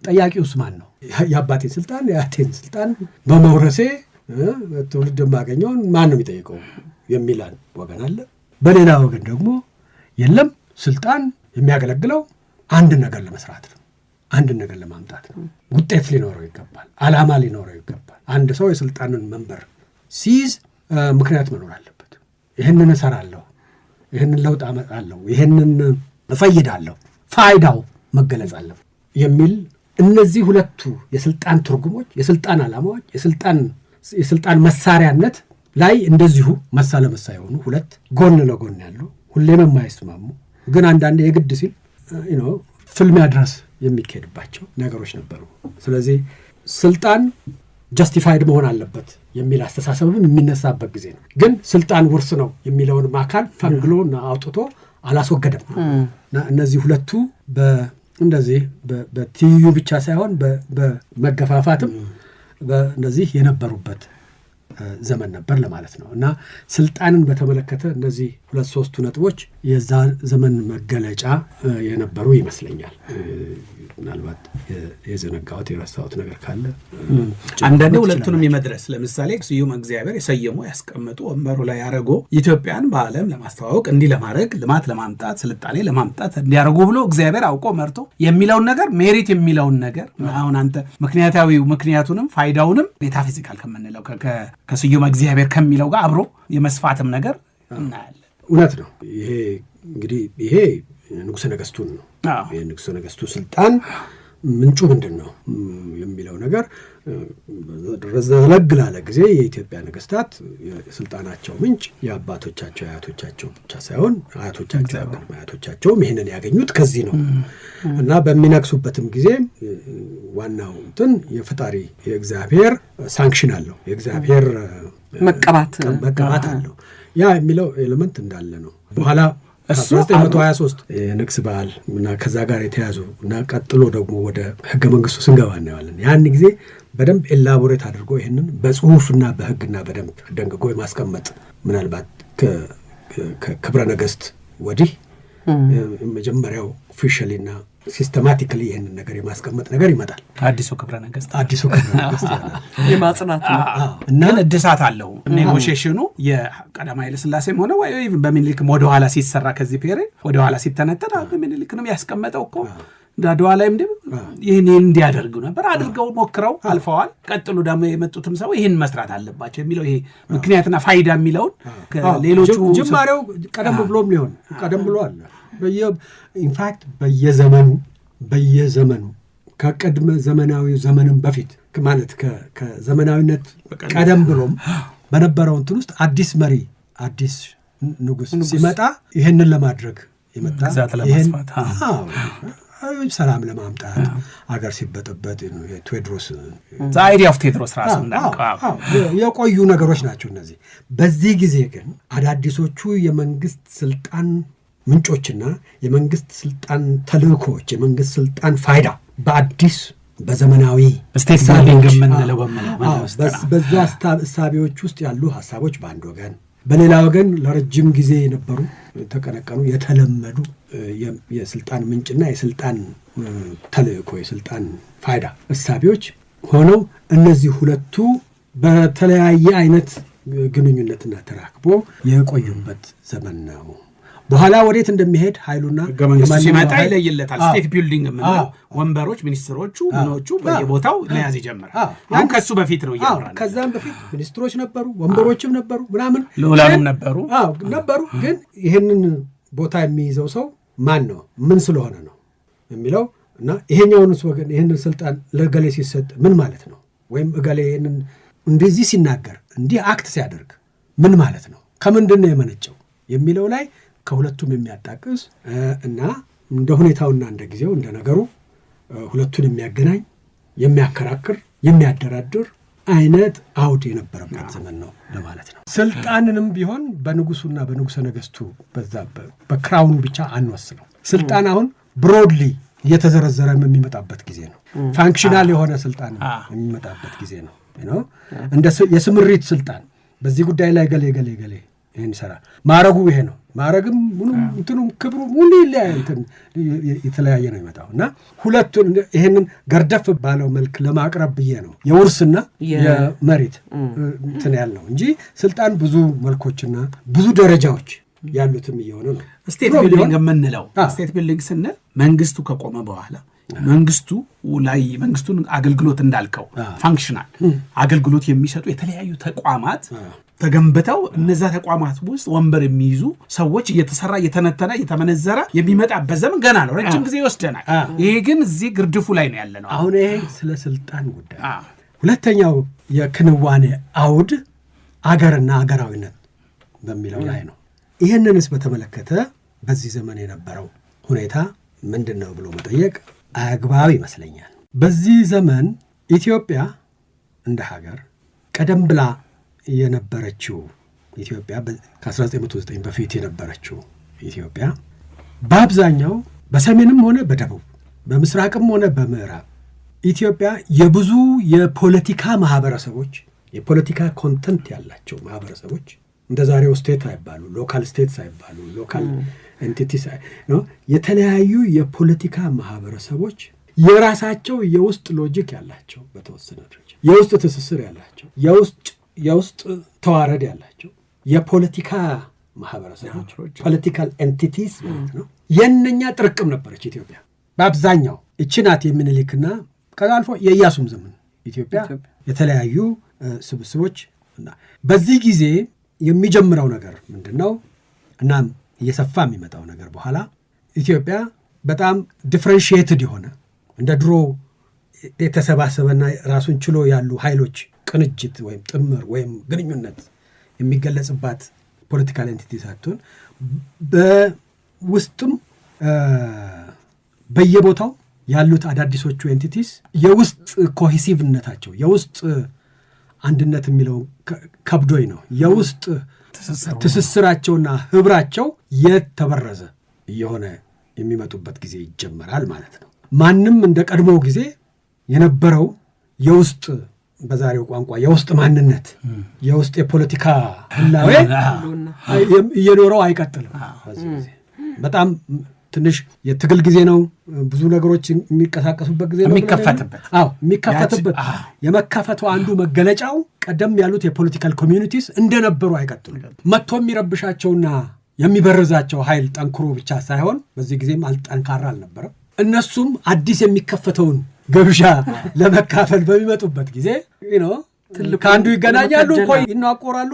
ጠያቂውስ ማን ነው? የአባቴን ስልጣን የአያቴን ስልጣን በመውረሴ ትውልድ የማገኘውን ማን ነው የሚጠይቀው የሚል ወገን አለ። በሌላ ወገን ደግሞ የለም ስልጣን የሚያገለግለው አንድ ነገር ለመስራት ነው፣ አንድ ነገር ለማምጣት ነው። ውጤት ሊኖረው ይገባል፣ ዓላማ ሊኖረው ይገባል። አንድ ሰው የስልጣንን መንበር ሲይዝ ምክንያት መኖር አለበት። ይህንን እሰራለሁ፣ ይህንን ለውጥ አመጣለሁ፣ ይህንን እፈይዳለሁ፣ ፋይዳው መገለጽ አለበት የሚል እነዚህ ሁለቱ የስልጣን ትርጉሞች፣ የስልጣን ዓላማዎች፣ የስልጣን መሳሪያነት ላይ እንደዚሁ መሳ ለመሳ የሆኑ ሁለት ጎን ለጎን ያሉ ሁሌም የማይስማሙ ግን አንዳንዴ የግድ ሲል ፍልሚያ ድረስ የሚካሄድባቸው ነገሮች ነበሩ። ስለዚህ ስልጣን ጀስቲፋይድ መሆን አለበት የሚል አስተሳሰብም የሚነሳበት ጊዜ ነው። ግን ስልጣን ውርስ ነው የሚለውን አካል ፈንግሎ አውጥቶ አላስወገደም። እነዚህ ሁለቱ እንደዚህ በትይዩ ብቻ ሳይሆን በመገፋፋትም እንደዚህ የነበሩበት ዘመን ነበር ለማለት ነው። እና ስልጣንን በተመለከተ እነዚህ 2-3 ነጥቦች የዛ ዘመን መገለጫ የነበሩ ይመስለኛል። ምናልባት የዘነጋሁት የረሳሁት ነገር ካለ አንዳንዴ ሁለቱንም የመድረስ ለምሳሌ ስዩም እግዚአብሔር የሰየሙ ያስቀመጡ ወንበሩ ላይ ያረጎ ኢትዮጵያን በዓለም ለማስተዋወቅ እንዲህ ለማድረግ ልማት ለማምጣት ስልጣኔ ለማምጣት እንዲያረጉ ብሎ እግዚአብሔር አውቆ መርቶ የሚለውን ነገር ሜሪት የሚለውን ነገር አሁን አንተ ምክንያቱንም ፋይዳውንም ሜታፊዚካል ከምንለው ከስዩም እግዚአብሔር ከሚለው ጋር አብሮ የመስፋትም ነገር እናያለን። እውነት ነው። ይሄ ንጉሠ ነገሥቱን ነው። የንጉሠ ነገሥቱ ስልጣን ምንጩ ምንድን ነው የሚለው ነገር ዘለግ ላለ ጊዜ የኢትዮጵያ ነገሥታት የስልጣናቸው ምንጭ የአባቶቻቸው አያቶቻቸው ብቻ ሳይሆን አያቶቻቸውም ይህንን ያገኙት ከዚህ ነው እና በሚነግሱበትም ጊዜ ዋናው እንትን የፈጣሪ የእግዚአብሔር ሳንክሽን አለው፣ የእግዚአብሔር መቀባት አለው። ያ የሚለው ኤሌመንት እንዳለ ነው። በኋላ 1923 የንግስ በዓል እና ከዛ ጋር የተያዙ እና ቀጥሎ ደግሞ ወደ ህገ መንግስቱ ስንገባ እናየዋለን። ያን ጊዜ በደንብ ኤላቦሬት አድርጎ ይህንን በጽሁፍና በህግና በደንብ ደንግጎ የማስቀመጥ ምናልባት ከክብረ ነገስት ወዲህ መጀመሪያው ኦፊሻሊና ሲስተማቲካሊ ይህንን ነገር የማስቀመጥ ነገር ይመጣል። አዲሱ ክብረ ነገስት የማጽናት እና እድሳት አለው። ኔጎሽሽኑ የቀዳማዊ ኃይለ ሥላሴም ሆነ ወይ በሚኒልክም ወደኋላ ሲሰራ ከዚህ ፔሪድ ወደኋላ ሲተነተን በሚኒልክንም ያስቀመጠው እኮ ዳድዋ ላይም ይህን እንዲያደርጉ ነበር። አድርገው ሞክረው አልፈዋል። ቀጥሉ ደግሞ የመጡትም ሰው ይህን መስራት አለባቸው የሚለው ይሄ ምክንያትና ፋይዳ የሚለውን ከሌሎቹ ጅማሬው ቀደም ብሎም ሊሆን ቀደም ብሎ አለ። ኢንፋክት በየዘመኑ ከቅድመ ዘመናዊ ዘመንም በፊት ማለት ከዘመናዊነት ቀደም ብሎም በነበረው እንትን ውስጥ አዲስ መሪ አዲስ ንጉስ ሲመጣ ይህንን ለማድረግ ይመጣ ለማስፋት ሰላም ለማምጣት አገር ሲበጠበጥ ቴዎድሮስ አይዲያ ኦፍ ቴዎድሮስ ራሱ የቆዩ ነገሮች ናቸው እነዚህ። በዚህ ጊዜ ግን አዳዲሶቹ የመንግስት ስልጣን ምንጮችና የመንግስት ስልጣን ተልእኮች የመንግስት ስልጣን ፋይዳ በአዲስ በዘመናዊ ስቴት ቢልዲንግ የምንለው በዛ እሳቤዎች ውስጥ ያሉ ሀሳቦች በአንድ ወገን፣ በሌላ ወገን ለረጅም ጊዜ የነበሩ ተቀነቀኑ የተለመዱ የስልጣን ምንጭና የስልጣን ተልእኮ የስልጣን ፋይዳ እሳቤዎች ሆነው እነዚህ ሁለቱ በተለያየ አይነት ግንኙነትና ተራክቦ የቆዩበት ዘመን ነው። በኋላ ወዴት እንደሚሄድ ኃይሉና ህገ መንግስቱ ሲመጣ ይለይለታል። ስቴት ቢልዲንግ የምንለው ወንበሮች ሚኒስትሮቹ ምኖቹ በየቦታው መያዝ ይጀምራል። አሁን ከሱ በፊት ነው እያወራን። ከዛም በፊት ሚኒስትሮች ነበሩ፣ ወንበሮችም ነበሩ፣ ምናምን ልዑላንም ነበሩ። ግን ይህንን ቦታ የሚይዘው ሰው ማን ነው ምን ስለሆነ ነው የሚለው እና ይሄኛውንስ ወገን ይህንን ስልጣን ለገሌ ሲሰጥ ምን ማለት ነው ወይም እገሌ ይህንን እንደዚህ ሲናገር እንዲህ አክት ሲያደርግ ምን ማለት ነው ከምንድን ነው የመነጨው የሚለው ላይ ከሁለቱም የሚያጣቅስ እና እንደ ሁኔታውና እንደ ጊዜው እንደ ነገሩ ሁለቱን የሚያገናኝ የሚያከራክር የሚያደራድር አይነት አውድ የነበረበት ዘመን ነው ለማለት ነው። ስልጣንንም ቢሆን በንጉሱና በንጉሰ ነገስቱ በዛ በክራውኑ ብቻ አንወስነው። ስልጣን አሁን ብሮድሊ እየተዘረዘረ የሚመጣበት ጊዜ ነው። ፋንክሽናል የሆነ ስልጣን የሚመጣበት ጊዜ ነው። እንደ የስምሪት ስልጣን በዚህ ጉዳይ ላይ ገሌ ይሄን ይሰራል። ማረጉ ይሄ ነው። ማረግም እንትኑም ክብሩ ሙሉ የተለያየ ነው ይመጣው እና ሁለቱን ይሄንን ገርደፍ ባለው መልክ ለማቅረብ ብዬ ነው የውርስና የመሬት እንትን ያለው እንጂ ስልጣን ብዙ መልኮችና ብዙ ደረጃዎች ያሉትም እየሆነ ነው። ስቴት ቢልዲንግ የምንለው ስቴት ቢልዲንግ ስንል መንግስቱ ከቆመ በኋላ መንግስቱን አገልግሎት እንዳልከው ፋንክሽናል አገልግሎት የሚሰጡ የተለያዩ ተቋማት ተገንብተው እነዛ ተቋማት ውስጥ ወንበር የሚይዙ ሰዎች እየተሰራ እየተነተነ እየተመነዘረ የሚመጣበት ዘመን ገና ነው። ረጅም ጊዜ ይወስደናል። ይሄ ግን እዚህ ግርድፉ ላይ ነው ያለነው። አሁን ይሄ ስለ ስልጣን ጉዳይ። ሁለተኛው የክንዋኔ አውድ አገርና አገራዊነት በሚለው ላይ ነው። ይህንንስ በተመለከተ በዚህ ዘመን የነበረው ሁኔታ ምንድን ነው ብሎ መጠየቅ አግባብ ይመስለኛል። በዚህ ዘመን ኢትዮጵያ እንደ ሀገር ቀደም ብላ የነበረችው ኢትዮጵያ ከ1909 በፊት የነበረችው ኢትዮጵያ በአብዛኛው በሰሜንም ሆነ በደቡብ በምስራቅም ሆነ በምዕራብ ኢትዮጵያ የብዙ የፖለቲካ ማህበረሰቦች የፖለቲካ ኮንተንት ያላቸው ማህበረሰቦች እንደ ዛሬው ስቴት አይባሉ፣ ሎካል ስቴትስ አይባሉ፣ ሎካል ኤንቲቲስ ነው። የተለያዩ የፖለቲካ ማህበረሰቦች የራሳቸው የውስጥ ሎጂክ ያላቸው በተወሰነ ደረጃ የውስጥ ትስስር ያላቸው የውስጥ ተዋረድ ያላቸው የፖለቲካ ማህበረሰቦች ፖለቲካል ኤንቲቲስ ማለት ነው። የነኛ ጥርቅም ነበረች ኢትዮጵያ በአብዛኛው። እችናት የምኒልክና ከዛልፎ የኢያሱም ዘመን ኢትዮጵያ የተለያዩ ስብስቦች እና በዚህ ጊዜ የሚጀምረው ነገር ምንድነው? እናም እየሰፋ የሚመጣው ነገር በኋላ ኢትዮጵያ በጣም ዲፈረንሺየትድ የሆነ እንደ ድሮ የተሰባሰበና ራሱን ችሎ ያሉ ኃይሎች ቅንጅት ወይም ጥምር ወይም ግንኙነት የሚገለጽባት ፖለቲካል ኤንቲቲ ሳትሆን በውስጥም በየቦታው ያሉት አዳዲሶቹ ኤንቲቲስ የውስጥ ኮሄሲቭነታቸው የውስጥ አንድነት የሚለው ከብዶይ ነው። የውስጥ ትስስራቸውና ህብራቸው የተበረዘ እየሆነ የሚመጡበት ጊዜ ይጀመራል ማለት ነው። ማንም እንደ ቀድሞው ጊዜ የነበረው የውስጥ በዛሬው ቋንቋ የውስጥ ማንነት የውስጥ የፖለቲካ ህላዌ እየኖረው አይቀጥልም። በጣም ትንሽ የትግል ጊዜ ነው። ብዙ ነገሮች የሚቀሳቀሱበት ጊዜ ነው። የሚከፈትበት የመከፈቱ አንዱ መገለጫው ቀደም ያሉት የፖለቲካል ኮሚዩኒቲስ እንደነበሩ አይቀጥሉም። መጥቶ የሚረብሻቸውና የሚበርዛቸው ኃይል ጠንክሮ ብቻ ሳይሆን በዚህ ጊዜም ጠንካራ አልነበረም። እነሱም አዲስ የሚከፈተውን ገብሻ ለመካፈል በሚመጡበት ጊዜ ከአንዱ ይገናኛሉ፣ ይናቆራሉ።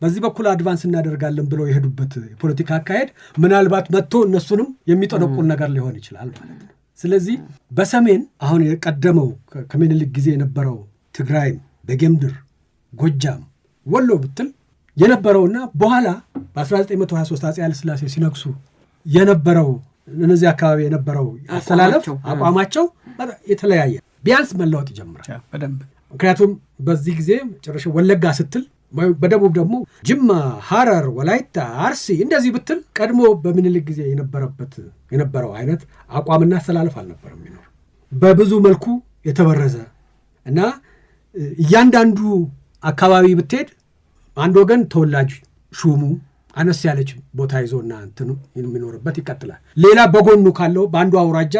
በዚህ በኩል አድቫንስ እናደርጋለን ብለው የሄዱበት የፖለቲካ አካሄድ ምናልባት መጥቶ እነሱንም የሚጠነቁል ነገር ሊሆን ይችላል ማለት ነው። ስለዚህ በሰሜን አሁን የቀደመው ከምኒልክ ጊዜ የነበረው ትግራይም፣ በጌምድር፣ ጎጃም፣ ወሎ ብትል የነበረውና በኋላ በ1923 አፄ ኃይለ ሥላሴ ሲነግሱ የነበረው እነዚህ አካባቢ የነበረው አስተላለፍ አቋማቸው የተለያየ ቢያንስ መለወጥ ይጀምራል በደንብ። ምክንያቱም በዚህ ጊዜ ጨረሻ ወለጋ ስትል በደቡብ ደግሞ ጅማ፣ ሐረር፣ ወላይታ፣ አርሲ እንደዚህ ብትል ቀድሞ በምኒልክ ጊዜ የነበረው አይነት አቋምና አስተላለፍ አልነበረም የሚኖር በብዙ መልኩ የተበረዘ እና እያንዳንዱ አካባቢ ብትሄድ አንድ ወገን ተወላጅ ሹሙ አነስ ያለች ቦታ ይዞና እንትኑ የሚኖርበት ይቀጥላል። ሌላ በጎኑ ካለው በአንዱ አውራጃ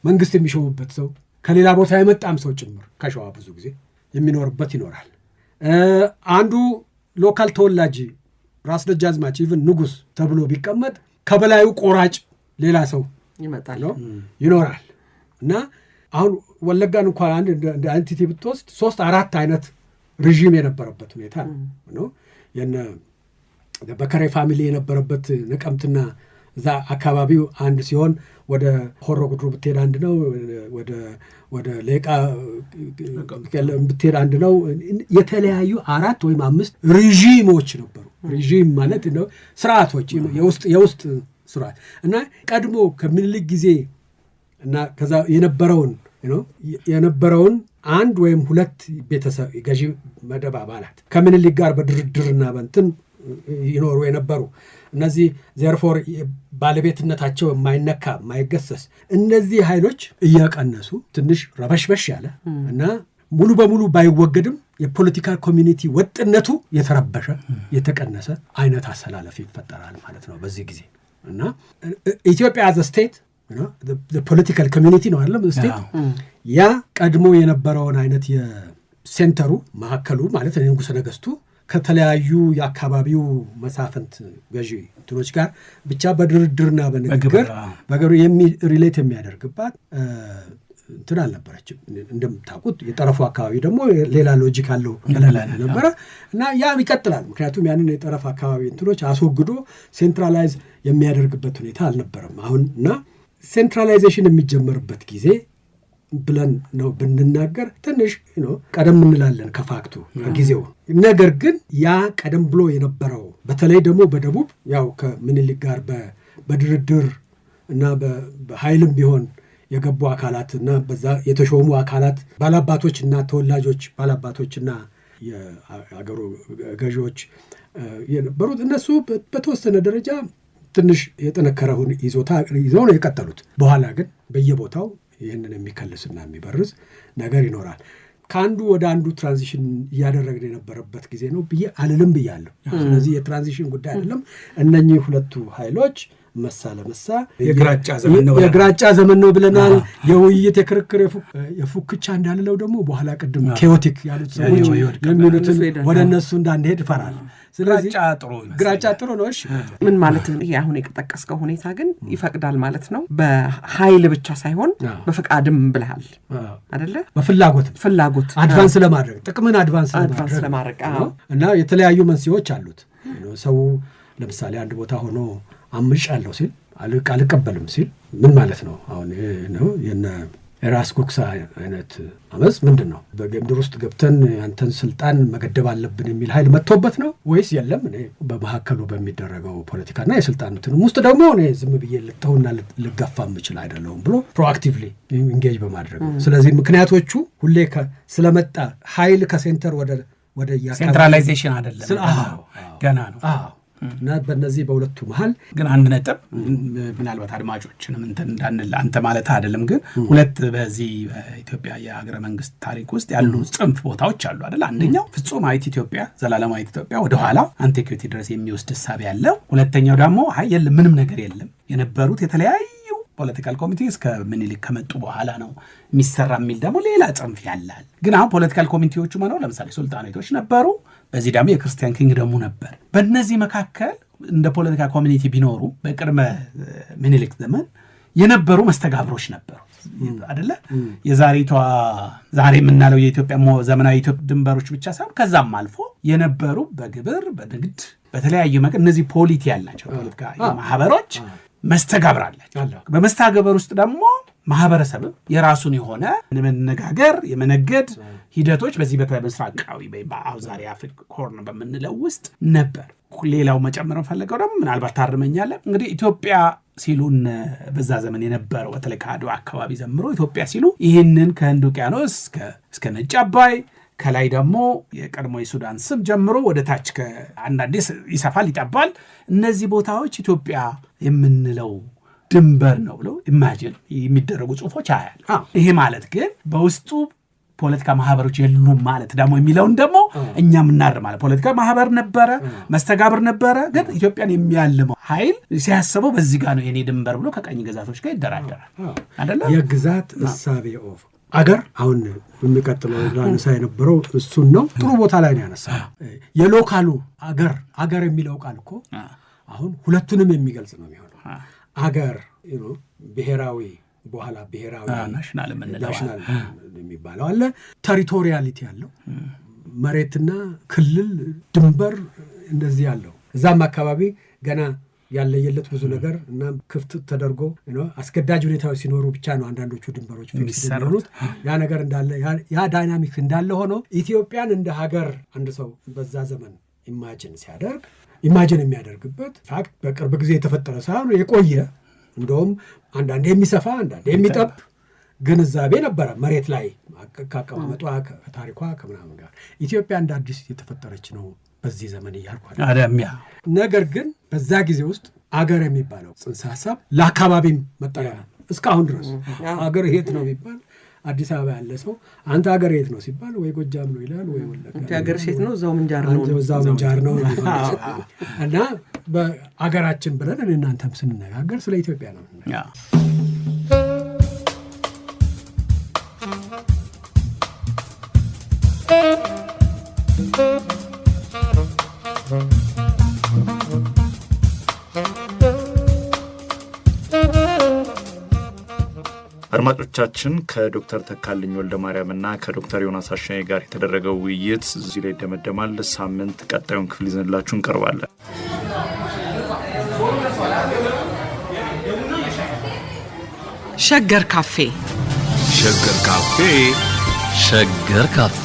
መንግስት የሚሾሙበት ሰው ከሌላ ቦታ የመጣም ሰው ጭምር ከሸዋ ብዙ ጊዜ የሚኖርበት ይኖራል። አንዱ ሎካል ተወላጅ ራስ ደጃዝማች ኢቭን ንጉስ ተብሎ ቢቀመጥ ከበላዩ ቆራጭ ሌላ ሰው ይኖራል እና አሁን ወለጋን እንኳን አንድ አንቲቲ ብትወስድ 3-4 አይነት ሬጂም የነበረበት ሁኔታ ነው። የነ በከሬ ፋሚሊ የነበረበት ነቀምትና እዛ አካባቢው አንድ ሲሆን ወደ ሆሮ ጉድሩ ብትሄድ አንድ ነው፣ ወደ ሌቃ ብትሄድ አንድ ነው። የተለያዩ 4 ወይም 5 ሬጂሞች ነበሩ። ሬጂም ማለት ነው ስርዓቶች፣ የውስጥ ስርዓት እና ቀድሞ ከምኒልክ ጊዜ እና ከዛ የነበረውን የነበረውን አንድ ወይም ሁለት ቤተሰብ ገዢ መደብ አባላት ከምኒልክ ጋር በድርድርና በእንትን ይኖሩ የነበሩ እነዚህ ዜርፎር ባለቤትነታቸው የማይነካ የማይገሰስ እነዚህ ኃይሎች እያቀነሱ ትንሽ ረበሽበሽ ያለ እና ሙሉ በሙሉ ባይወገድም የፖለቲካ ኮሚኒቲ ወጥነቱ የተረበሸ የተቀነሰ አይነት አሰላለፍ ይፈጠራል ማለት ነው በዚህ ጊዜ እና ኢትዮጵያ as a state the political community ነው አይደለም ስቴት ያ ቀድሞ የነበረውን አይነት የሴንተሩ ማዕከሉ ማለት ነው ንጉሠ ነገሥቱ ከተለያዩ የአካባቢው መሳፍንት ገዢ እንትኖች ጋር ብቻ በድርድርና በንግግር በግብር ሪሌት የሚያደርግባት እንትን አልነበረችም እንደምታውቁት የጠረፉ አካባቢ ደግሞ ሌላ ሎጂክ አለው ነበረ እና ያ ይቀጥላል ምክንያቱም ያንን የጠረፍ አካባቢ እንትኖች አስወግዶ ሴንትራላይዝ የሚያደርግበት ሁኔታ አልነበረም አሁን እና ሴንትራላይዜሽን የሚጀመርበት ጊዜ ብለን ነው ብንናገር ትንሽ ቀደም እንላለን ከፋክቱ ጊዜው ነገር ግን ያ ቀደም ብሎ የነበረው በተለይ ደግሞ በደቡብ ያው ከምኒልክ ጋር በድርድር እና በኃይልም ቢሆን የገቡ አካላትና በዛ የተሾሙ አካላት ባላባቶችና ተወላጆች ባላባቶችና የአገሩ ገዢዎች የነበሩት እነሱ በተወሰነ ደረጃ ትንሽ የጠነከረውን ይዘው ነው የቀጠሉት በኋላ ግን በየቦታው ይህንን የሚከልስና የሚበርዝ ነገር ይኖራል ከአንዱ ወደ አንዱ ትራንዚሽን እያደረግን የነበረበት ጊዜ ነው ብዬ አልልም ብያለሁ ስለዚህ የትራንዚሽን ጉዳይ አይደለም እነኚህ ሁለቱ ኃይሎች መሳ ለመሳ የግራጫ ዘመን ነው ብለናል የውይይት የክርክር የፉክቻ እንዳልለው ደግሞ በኋላ ቀደም ኬዮቲክ ያሉት ሰዎች የሚሉትን ወደ እነሱ እንዳንሄድ ፈራል ስለዚህ ግራጫ ጥሩ ነው እሺ ምን ማለት ነው ይሄ አሁን የጠቀስከው ሁኔታ ግን ይፈቅዳል ማለት ነው በኃይል ብቻ ሳይሆን በፍቃድም ብለሃል አይደለ በፍላጎት አድቫንስ ለማድረግ ጥቅምን አድቫንስ ለማድረግ እና የተለያዩ መንስኤዎች አሉት ሰው ለምሳሌ አንድ ቦታ ሆኖ አምጫለሁ ሲል አልቀበልም ሲል ምን ማለት ነው አሁን ነው የነ ራስ ኩክሳ አይነት አመጽ ምንድነው በጌምድር ውስጥ ገብተን አንተን ስልጣን መገደብ አለብን የሚል ኃይል መጥቶበት ነው ወይስ የለም እኔ በመሐከሉ በሚደረገው ፖለቲካና የስልጣን እንትን ውስጥ ደግሞ እኔ ዝም ብዬ ልተውና ልገፋም ይችላል አይደለም ብሎ ፕሮአክቲቭሊ ኢንጌጅ በማድረግ ስለዚህ ምክንያቶቹ ሁሌ ስለመጣ ኃይል ከሴንተር ወደ ሴንትራላይዜሽን አይደለም ገና ነው እና በእነዚህ በሁለቱ መሃል ግን አንድ ነጥብ ምናልባት አድማጮችንም እንዳንል አንተ ማለት አይደለም ግን ሁለት በዚህ በኢትዮጵያ የሀገረ መንግስት ታሪክ ውስጥ ያሉ ጽንፍ ቦታዎች አሉ አይደል አንደኛው ፍጹማዊት ኢትዮጵያ ዘላለማዊት ኢትዮጵያ ወደ ኋላ አንቲኩዊቲ ድረስ የሚወስድ ሐሳብ ያለው ሁለተኛው ደግሞ የለም ምንም ነገር የለም የነበሩት የተለያዩ ፖለቲካል ኮሚቴ እስከ ምኒልክ ከመጡ በኋላ ነው የሚሰራ የሚል ደግሞ ሌላ ጽንፍ ያላል ግን አሁን ፖለቲካል ኮሚቴዎቹ ማለት ለምሳሌ ሱልጣኔቶች ነበሩ በዚህ ደግሞ የክርስቲያን ኪንግደሙ ነበር በእነዚህ መካከል እንደ ፖለቲካ ኮሚኒቲ ቢኖሩ በቅድመ ምኒልክ ዘመን የነበሩ መስተጋብሮች ነበሩ አይደለ የዛሬቷ ዛሬ የምናለው የኢትዮጵያ ዘመናዊ ኢትዮጵያ ድንበሮች ብቻ ሳይሆን ከዛም አልፎ የነበሩ በግብር በንግድ በተለያዩ እነዚህ ፖሊቲ ያላቸው ፖለቲካ ማህበሮች መስተጋብራላቸው በመስተጋብር ውስጥ ደግሞ ማህበረሰብ የራሱን የሆነ መነጋገር የመነገድ ሂደቶች በዚህ በምስራቃዊ በአውዛሪ አፍሪካ ኮርን በመንለው ውስጥ ነበር ሌላው መጨመር ፈልገው ደግሞ ምናልባት ታርመኛለህ እንግዲህ ኢትዮጵያ ሲሉን በዛ ዘመን የነበረው በተለይ ከአድዋ አካባቢ ዘምሮ ኢትዮጵያ ሲሉ ይህንን ከህንድ ውቅያኖስ እስከ ነጭ አባይ ከላይ ደግሞ የቀድሞ የሱዳን ስም ጀምሮ ወደ ታች ከአንዳንዴ ይሰፋል ይጠባል እነዚህ ቦታዎች ኢትዮጵያ የምንለው ድንበር ነው ብለው ኢማጂን የሚደረጉ ጽሁፎች አያል ይሄ ማለት ግን በውስጡ ፖለቲካ ማህበሮች የሉም ማለት ደግሞ የሚለውን ደግሞ እኛም እናርማለን ፖለቲካ ማህበር ነበረ መስተጋብር ነበረ ግን ኢትዮጵያን የሚያልመው ኃይል ሲያስበው በዚህ ጋር ነው የኔ ድንበር ብሎ ከቀኝ ግዛቶች ጋር ይደራደራል አይደለ የግዛት እሳቤ ኦፍ አገር አሁን የሚቀጥለው ላነሳ የነበረው እሱን ነው ጥሩ ቦታ ላይ ነው ያነሳው የሎካሉ አገር የሚለው ቃል እኮ አሁን ሁለቱንም የሚገልጽ ነው የሚሆነው አገር ብሔራዊ በኋላ ብሔራዊ ናሽናል የሚባለው አለ ቴሪቶሪያሊቲ ያለው መሬትና ክልል ድንበር እንደዚህ ያለው እዛም አካባቢ ገና ያለየለት ብዙ ነገር እና ክፍት ተደርጎ አስገዳጅ ሁኔታዎች ሲኖሩ ብቻ ነው አንዳንዶቹ ድንበሮች የሚሰሩት ያ ነገር እንዳለ ያ ዳይናሚክ እንዳለ ሆኖ ኢትዮጵያን እንደ ሀገር አንድ ሰው በዛ ዘመን ኢማጂን የሚያደርግበት ፋክት በቅርብ ጊዜ የተፈጠረ ሳይሆን የቆየ እንደውም አንዳንዴ የሚሰፋ አንዳንዴ የሚጠብ ግንዛቤ ነበረ መሬት ላይ ካቀማመጧ ከታሪኳ ከምናምን ጋር ኢትዮጵያ እንደ አዲስ የተፈጠረች ነው በዚህ ዘመን እያልኳል አዳሚያ። ነገር ግን በዛ ጊዜ ውስጥ አገር የሚባለው ጽንሰ ሐሳብ ለአካባቢም መጠሪያ ነው እስካሁን ድረስ። አገር የት ነው ቢባል አዲስ አበባ ያለ ሰው አንተ አገር የት ነው ሲባል ወይ ጎጃም ነው ይላል ወይ ወለጋ። አንተ አገር ሴት ነው እዛው ምንጃር ነው እና በአገራችን ብለን እናንተም ስንነጋገር ስለ ኢትዮጵያ ነው። አድማጮቻችን ከዶክተር ተካልኝ ወልደ ማርያምና ከዶክተር ዮናስ አሸኔ ጋር የተደረገው ውይይት እዚህ ላይ ይደመደማል። ሳምንት ቀጣዩን ክፍል ይዘንላችሁ እንቀርባለን። ሸገር ካፌ ሸገር ካፌ ሸገር ካፌ